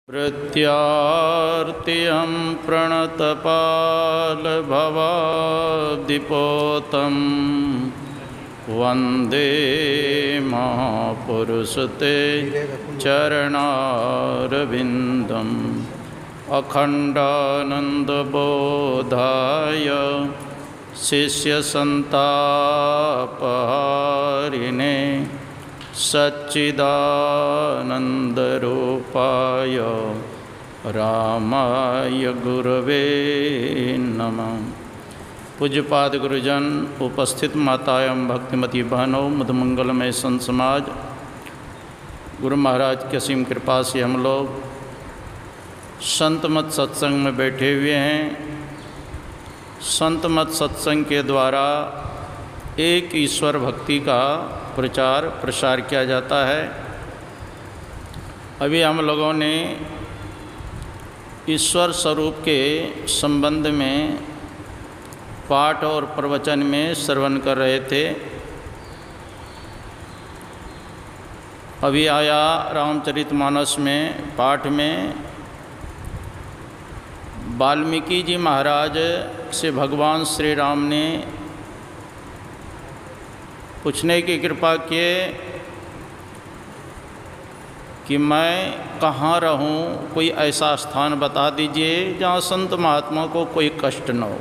प्रत्यार्तियं प्रणतपालभवादिपोतं वन्दे महापुरुषते चरणारविन्दम् अखण्डानन्दबोधाय शिष्यसन्तापहारिणे सच्चिदानन्दरूपाय रामाय गुरवे नमः। पूज्यपाद गुरुजन, उपस्थित माता एवं भक्तिमती बहनों, मधुमंगलमय संत समाज, गुरु महाराज की असीम कृपा से हम लोग संतमत सत्संग में बैठे हुए हैं। संतमत सत्संग के द्वारा एक ईश्वर भक्ति का प्रचार प्रसार किया जाता है। अभी हम लोगों ने ईश्वर स्वरूप के संबंध में पाठ और प्रवचन में श्रवण कर रहे थे। अभी आया रामचरितमानस में पाठ में वाल्मीकि जी महाराज से भगवान श्री राम ने पूछने की कृपा किए कि मैं कहाँ रहूं, कोई ऐसा स्थान बता दीजिए जहाँ संत महात्मा को कोई कष्ट न हो।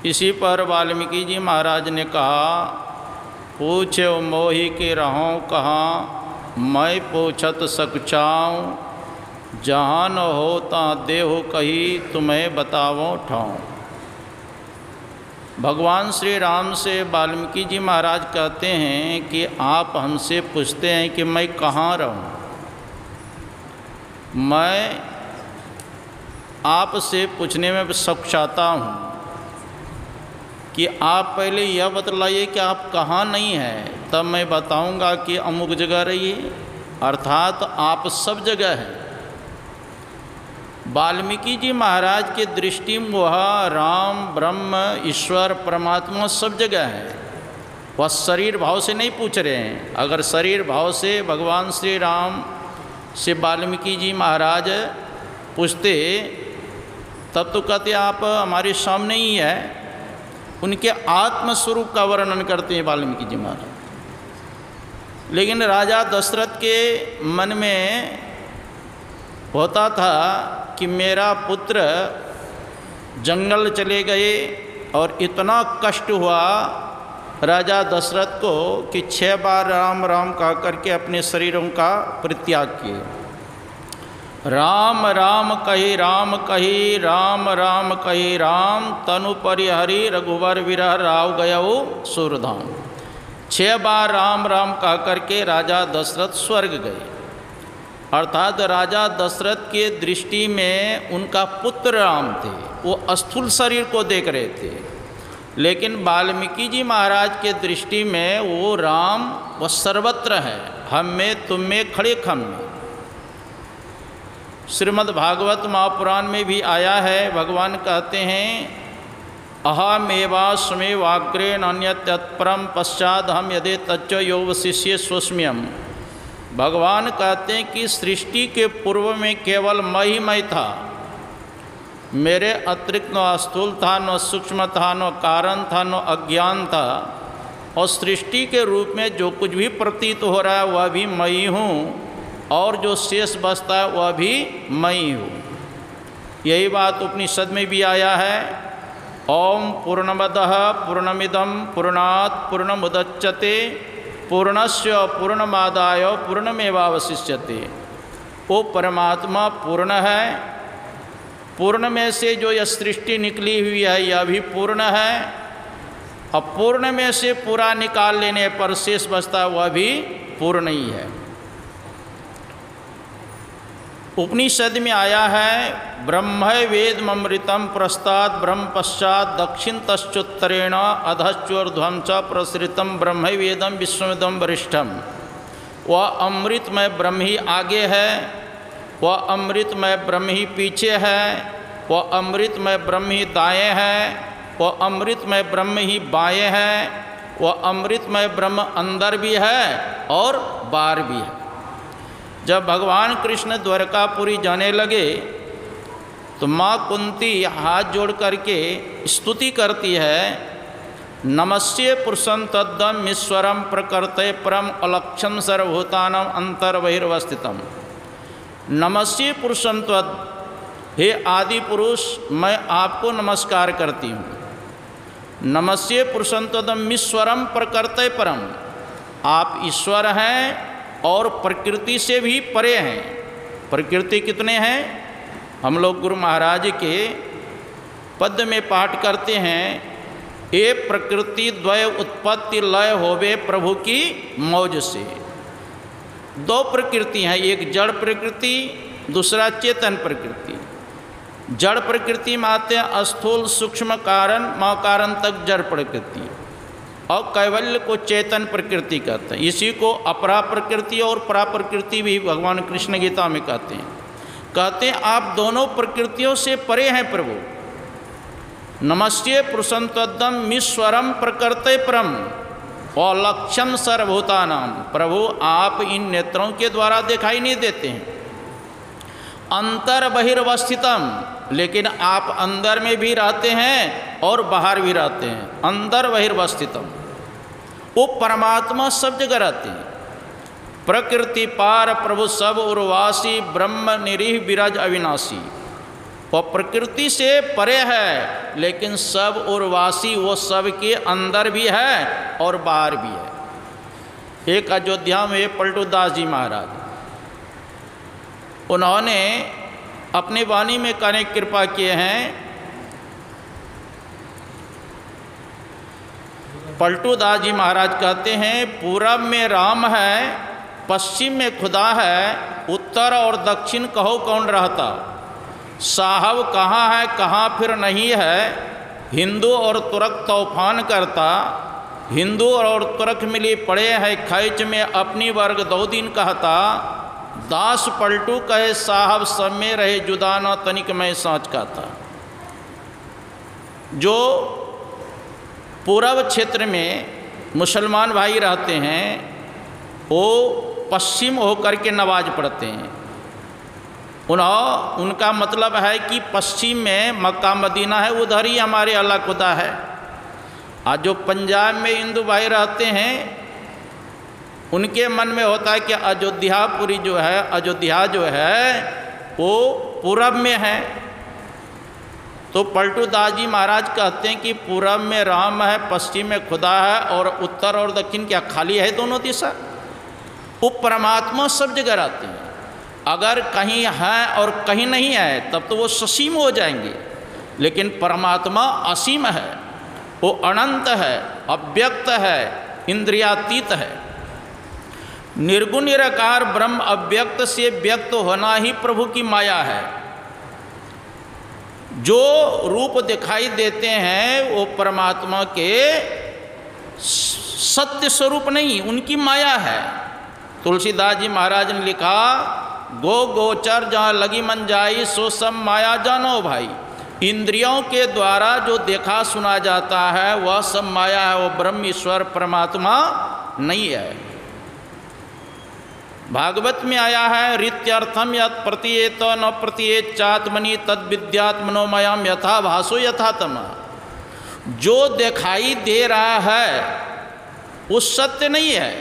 इसी पर वाल्मीकि जी महाराज ने कहा, पूछो मोहि के रहूं कहाँ, मैं पूछत सकचाऊँ, जहाँ न हो ता देहु कही, तुम्हें बतावो ठाऊँ। भगवान श्री राम से वाल्मीकि जी महाराज कहते हैं कि आप हमसे पूछते हैं कि मैं कहाँ रहूं। मैं आपसे पूछने में सक्षाता हूँ कि आप पहले यह बतलाइए कि आप कहाँ नहीं हैं, तब मैं बताऊँगा कि अमुक जगह रहिए, अर्थात आप सब जगह हैं। वाल्मीकि जी महाराज के दृष्टि में वह राम, ब्रह्म, ईश्वर, परमात्मा सब जगह है। वह शरीर भाव से नहीं पूछ रहे हैं। अगर शरीर भाव से भगवान श्री राम से वाल्मीकि जी महाराज पूछते तब तो कहते आप हमारे सामने ही है। उनके आत्मस्वरूप का वर्णन करते हैं वाल्मीकि जी महाराज। लेकिन राजा दशरथ के मन में होता था कि मेरा पुत्र जंगल चले गए, और इतना कष्ट हुआ राजा दशरथ को कि 6 बार राम राम कह करके अपने शरीरों का परित्याग किए। राम राम कही राम कही, राम राम कही राम, तनु परिहरि रघुवर विरह राव गयो सूरधाम। 6 बार राम राम कह करके राजा दशरथ स्वर्ग गए। अर्थात राजा दशरथ के दृष्टि में उनका पुत्र राम थे, वो स्थूल शरीर को देख रहे थे। लेकिन वाल्मीकि जी महाराज के दृष्टि में वो राम वो सर्वत्र है, हम में तुम में खड़े खम में। श्रीमद् भागवत महापुराण में भी आया है, भगवान कहते हैं अहमेवास्मेवाग्रे नान्यत् तत्परम पश्चाद हम यदि तच्च योग शिष्य स्वस्म्यम। भगवान कहते हैं कि सृष्टि के पूर्व में केवल मैं ही मैं था, मेरे अतिरिक्त न स्थूल था, न सूक्ष्म था, न कारण था, न अज्ञान था। और सृष्टि के रूप में जो कुछ भी प्रतीत हो रहा है वह भी मैं ही हूँ, और जो शेष बचता है वह भी मैं ही हूँ। यही बात उपनिषद में भी आया है, ओम पूर्णमदः पूर्णमिदं पूर्णात् पूर्णमुदच्यते पूर्णस्य पूर्णमादाय पूर्णमेवावशिष्यते। वो परमात्मा पूर्ण है, पूर्ण में से जो यह सृष्टि निकली हुई है यह भी पूर्ण है, और पूर्ण में से पूरा निकाल लेने पर शेष बचता वह भी पूर्ण ही है। उपनिषद में आया है, ब्रह्म वेदमृतम प्रस्ताद ब्रह्म पश्चात दक्षिण तश्चोत्तरेण अधश्चोर्ध्वं च प्रसृतम ब्रह्म वेदम विश्वमिदं वरिष्ठम। वह अमृतमय ब्रह्म ही आगे है, वह अमृतमय ब्रह्म ही पीछे है, वह अमृतमय ब्रह्म ही दाएँ है, वह अमृतमय ब्रह्म ही बाएँ है, वह अमृतमय ब्रह्म अंदर भी है और बाहर भी है। जब भगवान कृष्ण द्वारकापुरी जाने लगे तो माँ कुंती हाथ जोड़ करके स्तुति करती है, नमस्ये पुरुषं तद्दम ईश्वरम प्रकृते परम अलक्षम सर्वभूतानाम अंतर्बहिर्वस्थितम। नमस्ये पुरुषं तद्, हे आदि पुरुष मैं आपको नमस्कार करती हूँ। नमस्ये पुरुषं तद्दम ईश्वरम प्रकृते परम, आप ईश्वर हैं और प्रकृति से भी परे हैं। प्रकृति कितने हैं? हम लोग गुरु महाराज के पद में पाठ करते हैं, ये प्रकृति द्वय उत्पत्ति लय होवे प्रभु की मौज से। दो प्रकृति हैं, एक जड़ प्रकृति, दूसरा चेतन प्रकृति। जड़ प्रकृति में आते हैं स्थूल सूक्ष्म कारण कारण तक जड़ प्रकृति, और कैवल्य को चेतन प्रकृति कहते हैं। इसी को अपरा प्रकृति और परा प्रकृति भी भगवान कृष्ण गीता में कहते हैं आप दोनों प्रकृतियों से परे हैं प्रभु। नमस्ते पुरुषं तद्दम ईश्वरम प्रकृते परम और लक्ष्यम सर्वभूतानाम, प्रभु आप इन नेत्रों के द्वारा दिखाई नहीं देते हैं। अंतर बहिर्वस्थितम, लेकिन आप अंदर में भी रहते हैं और बाहर भी रहते हैं। अंदर बहिर्वस्थितम, वो परमात्मा सब जगह रहते हैं। प्रकृति पार प्रभु सब उर्वासी, ब्रह्म निरीह विराज अविनाशी। वो प्रकृति से परे है लेकिन सब उर्वासी, वो सब के अंदर भी है और बाहर भी है। एक अयोध्या में पलटू दास जी महाराज, उन्होंने अपनी वाणी में कहने की कृपा किए हैं। पलटू दास जी महाराज कहते हैं, पूरब में राम है, पश्चिम में खुदा है, उत्तर और दक्षिण कहो कौन रहता। साहब कहाँ है कहाँ फिर नहीं है, हिंदू और तुर्क तूफान करता। हिंदू और तुर्क मिली पड़े है खैच में, अपनी वर्ग 2 दिन कहता। दास पलटू कहे साहब सब में रहे जुदा, न तनिक मैं सांच कहता। जो पूर्व क्षेत्र में मुसलमान भाई रहते हैं वो पश्चिम होकर के नमाज पढ़ते हैं। उनका मतलब है कि पश्चिम में मक्का मदीना है, उधर ही हमारे अल्लाह खुदा है। आज जो पंजाब में हिंदू भाई रहते हैं उनके मन में होता है कि अयोध्यापुरी जो है, अयोध्या जो है वो पूरब में है। तो पलटू दास जी महाराज कहते हैं कि पूरब में राम है, पश्चिम में खुदा है, और उत्तर और दक्षिण क्या खाली है दोनों दिशा? वो परमात्मा सब जगह रहते हैं। अगर कहीं है और कहीं नहीं है तब तो वो ससीम हो जाएंगे, लेकिन परमात्मा असीम है, वो अनंत है, अव्यक्त है, इंद्रियातीत है। निर्गुण निराकार ब्रह्म अव्यक्त से व्यक्त होना ही प्रभु की माया है। जो रूप दिखाई देते हैं वो परमात्मा के सत्य स्वरूप नहीं, उनकी माया है। तुलसीदास जी महाराज ने लिखा, गो गोचर जहाँ लगी मन जाई, सो सब माया जानो भाई। इंद्रियों के द्वारा जो देखा सुना जाता है वह सब माया है, वो ब्रह्म ईश्वर परमात्मा नहीं है। भागवत में आया है, रीत्यर्थम यत् प्रतीयेत न प्रतीयेत चात्मनि तद विद्यात्मनोमयम यथा भासो यथा तम। जो दिखाई दे रहा है वो सत्य नहीं है,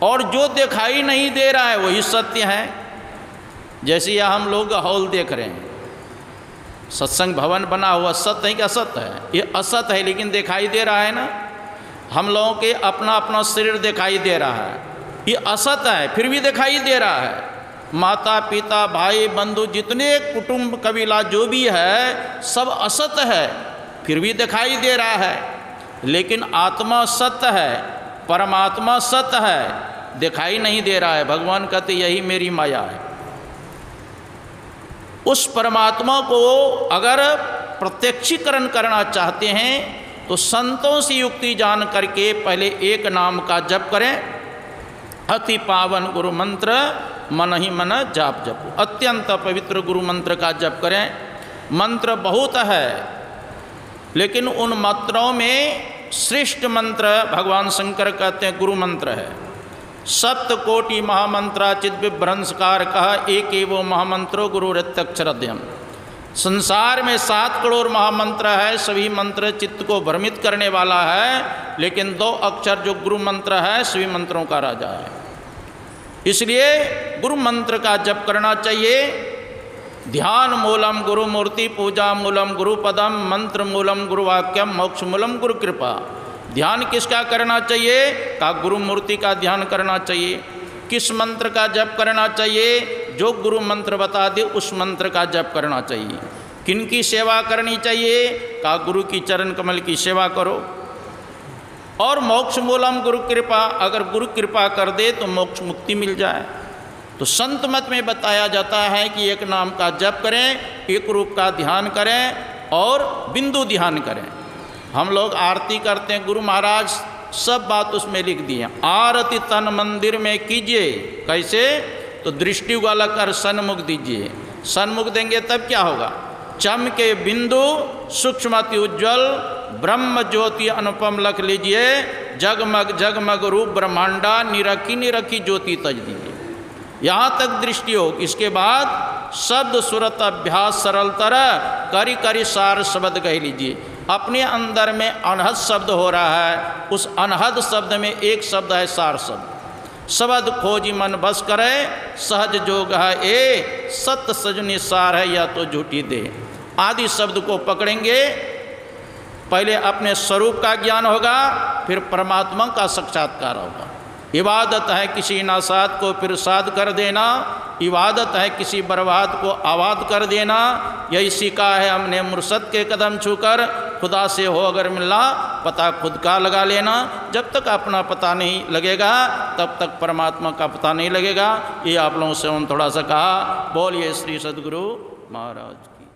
और जो दिखाई नहीं दे रहा है वही सत्य है। जैसे यह हम लोग हॉल देख रहे हैं, सत्संग भवन बना हुआ, सत्य है कि असत्य है? ये असत्य है, लेकिन दिखाई दे रहा है ना। हम लोगों के अपना अपना शरीर दिखाई दे रहा है, ये असत्य है, फिर भी दिखाई दे रहा है। माता पिता भाई बंधु जितने कुटुंब कबीला जो भी है सब असत्य है, फिर भी दिखाई दे रहा है। लेकिन आत्मा सत्य है, परमात्मा सत्य है, दिखाई नहीं दे रहा है। भगवान कहते यही मेरी माया है। उस परमात्मा को अगर प्रत्यक्षीकरण करना चाहते हैं तो संतों से युक्ति जान करके पहले एक नाम का जप करें। अति पावन गुरु मंत्र मन ही मन जाप जपो। अत्यंत पवित्र गुरु मंत्र का जप करें। मंत्र बहुत है, लेकिन उन मंत्रों में श्रेष्ठ मंत्र भगवान शंकर कहते हैं गुरु मंत्र है। सप्तकोटि महामंत्राचित विभ्रंशकार कहा एक वो महामंत्रो गुरु रत्यक्षरद्यम। संसार में 7 करोड़ महामंत्र है, सभी मंत्र चित्त को भ्रमित करने वाला है, लेकिन 2 अक्षर जो गुरु मंत्र है सभी मंत्रों का राजा है। इसलिए गुरु मंत्र का जप करना चाहिए। ध्यान मूलम गुरु मूर्ति, पूजा मूलम गुरु पदम, मंत्र मूलम गुरु वाक्यम, मोक्ष मूलम गुरु कृपा। ध्यान किसका करना चाहिए? का गुरु मूर्ति का ध्यान करना चाहिए। किस मंत्र का जप करना चाहिए? जो गुरु मंत्र बता दे उस मंत्र का जप करना चाहिए। किन की सेवा करनी चाहिए? का गुरु की चरण कमल की सेवा करो। और मोक्ष मूलम गुरु कृपा, अगर गुरु कृपा कर दे तो मोक्ष मुक्ति मिल जाए। तो संत मत में बताया जाता है कि एक नाम का जप करें, एक रूप का ध्यान करें और बिंदु ध्यान करें। हम लोग आरती करते हैं, गुरु महाराज सब बात उसमें लिख दी है। आरती तन मंदिर में कीजिए, कैसे? तो दृष्टि वाला कर सन्मुख दीजिए। सन्मुख देंगे तब क्या होगा? चमके बिंदु सूक्ष्मति उज्ज्वल, ब्रह्म ज्योति अनुपम लख लीजिए। जगमग जगमग रूप ब्रह्मांडा, निरखी निरखी ज्योति तज दीजिए। यहाँ तक दृष्टि हो। इसके बाद शब्द सुरत अभ्यास सरल तरह, करी करी सार शब्द कह लीजिए। अपने अंदर में अनहद शब्द हो रहा है, उस अनहद शब्द में एक शब्द है सार शब्द। शब्द खोजी मन बस करे, सहज जोग है ए, सत्य सजनी सार है या तो झूठी दे। आदि शब्द को पकड़ेंगे, पहले अपने स्वरूप का ज्ञान होगा, फिर परमात्मा का साक्षात्कार होगा। इबादत है किसी नासाद को फिर साध कर देना, इबादत है किसी बर्बाद को आबाद कर देना। यही सीखा है हमने मुर्शद के कदम छूकर। खुदा से हो अगर मिलना, पता खुद का लगा लेना। जब तक अपना पता नहीं लगेगा तब तक परमात्मा का पता नहीं लगेगा। ये आप लोगों से हम थोड़ा सा कहा। बोलिए श्री सद्गुरु महाराज की।